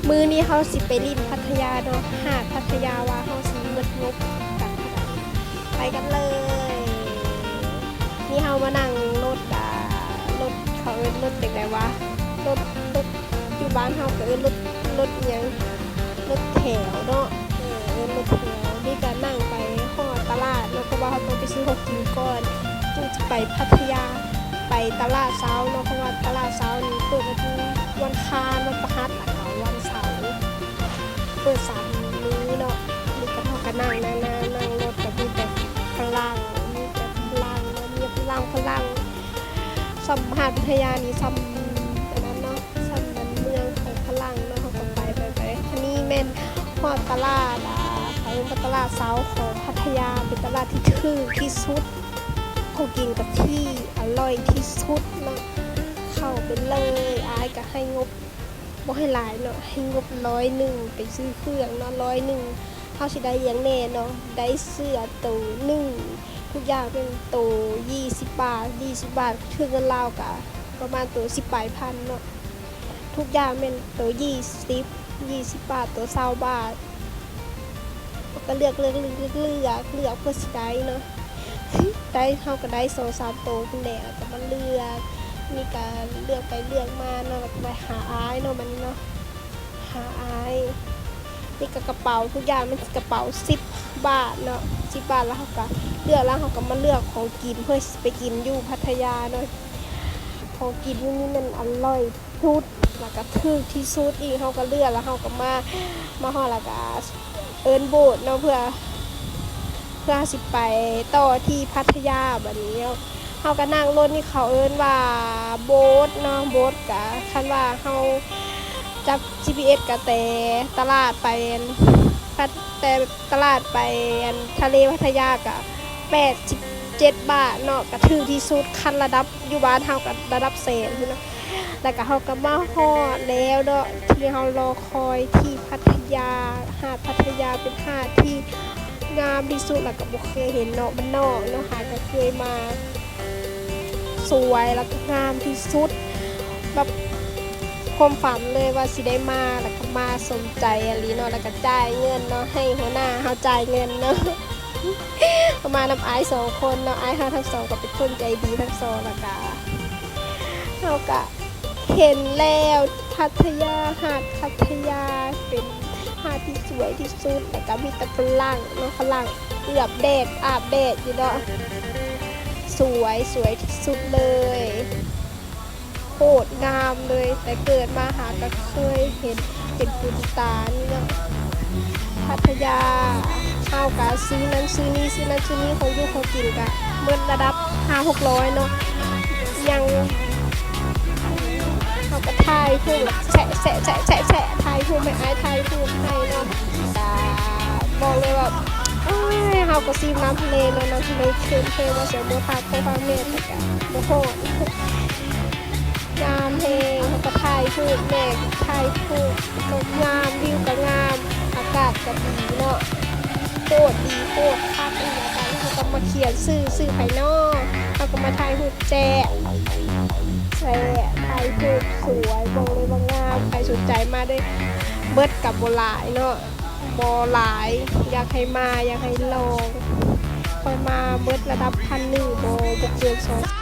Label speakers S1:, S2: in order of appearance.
S1: มื้อนี้เฮาสิไปลิ้นพัทยาเนาะหาดพัทยาว่าเฮาสิหมดงบกันเท่าใดไปกันเลยนี่เฮามานั่งรถรถเขาเอิ้นรถจังได๋วะรถอยู่บ้านเฮาก็เอิ้นรถอิหยังรถแถวเนาะรถแถวนี่ก็นั่งไปฮอดตลาดเนาะเพราะว่าเฮาต้องไปซื้อของกินก่อนจึงจะไปพัทยาไปตลาดเช้าเนาะเพราะว่าตลาดเช้านี้เปิดวันอังคารวันพฤหัสแล้วก็วันเสาร์เปิด3มื้อเนาะนี่ก็เฮาก็นั่งรถก็มีแต่ฝรั่งมีแต่ฝรั่งเนาะมีฝรั่งสัมหาดพัทยานี่ซ้ำอันนั้นเนาะซ้ำมันเมืองของฝรั่งเนาะเฮาก็ไปอันนี้แม่นฮอดตลาดเขาเรียกว่าตลาดเช้าของพัทยาเป็นตลาดที่คึกที่สุดของกินกับที่อร่อยที่สุดเนาะเข้าไปเลยอายก็ให้งบบ่ให้หลายเนาะให้งบ100ไปซื้อเครื่องเนาะ100เฮาสิได้หยังแน่เนาะได้เสื้อตัวนึงทุกอย่างเป็นตัว20 บาทคือเงินลาวก็ประมาณตัว10 ปลายพันเนาะทุกอย่างเป็นตัว20 บาทตัว20 บาทก็เลือกเพื่อสิได้เนาะได้เฮาก็ได้2-3ตัวพุ่นแหละแล้วก็มาเลือกมีการเลือกไปเลือกมาเนาะแล้วก็ไปหาอายเนาะมันเนาะหาอายนี่ก็กระเป๋าทุกอย่างมันกระเป๋า10 บาทเนาะ10 บาทแล้วเฮาก็เลือกแล้วเฮาก็มาเลือกของกินเพื่อไปกินอยู่พัทยาเนาะของกินนี่มันอร่อยสุดแล้วก็ถูกที่สุดอีกเฮาก็เลือกแล้วเฮาก็มาฮอดแล้วก็เอิ้นโบสถ์เนาะเพื่อสิไปต่อที่พัทยาบัดนี้เฮาก็นั่งรถนี่เขาเอิ้นว่าโบ๊ทเนาะโบ๊ทก็คันว่าเฮาจับ GPS ก็แต่ตลาดไปแต่ตลาดไปทะเลพัทยาก็87 บาทเนาะก็ถูกที่สุดคันระดับอยู่บ้านเฮาก็ระดับแสนพุ่นเนาะแล้วก็เฮาก็มาฮอดแล้วเนาะที่เฮารอคอยที่พัทยาหาดพัทยาเป็นหาดที่งามที่สุดแล้วก็บ่เคยเห็นเนาะบ้านนอกเนาะหาก็เคยมาสวยแล้วก็งามที่สุดแบบความฝันเลยว่าสิได้มาแล้วก็มาสมใจอะลีเนาะแล้วก็จ่ายเงินเนาะให้หัวหน้าเฮาจ่ายเงินเนาะประมาณนำอาย2คนเนาะอายเฮาทั้ง2ก็เป็นคนใจดีทั้ง2แล้วก็เฮาก็เห็นแล้วพัทยาหาดพัทยาเป็นหาดที่สวยที่สุดแล้วก็มีแต่ฝรั่งเนาะฝรั่งเอือบแดดอาบแดดอยู่เนาะสวยที่สุดเลยโคตรงามเลยแต่เกิดมาหาก็เคยเห็นบุญตานี่เนาะพัทยาเฮาก็ซื้อนั้นซื้อนี้ของอยู่ของกินก็เบิดระดับ 500-600 เนาะยังเฮาก็ถ่ายรูปแฉะถ่ายรูปไม่อายถ่ายรูปให้เนาะก็บอกเลยว่าเฮาก็ซีน้ำทะเลเนาะน้ำทะเลเค็มว่าเสียบ่ทักความเมตก็บ่โหดงามแฮงเฮาก็ถ่ายรูปแม่ถ่ายรูปก็งามวิวก็งามอากาศก็ดีเนาะโคตรดีโคตรคักอีกแล้วกันเฮาก็มาเขียนชื่อไผเนาะเฮาก็มาถ่ายรูปถ่ายรูปสวยบอกเลยว่างามใครสนใจมาได้เบิดกับบ่หลายเนาะบ่หลายอยากให้มาอยากให้ลองค่อยมาเบิดระดับ1,000บ่เกิน2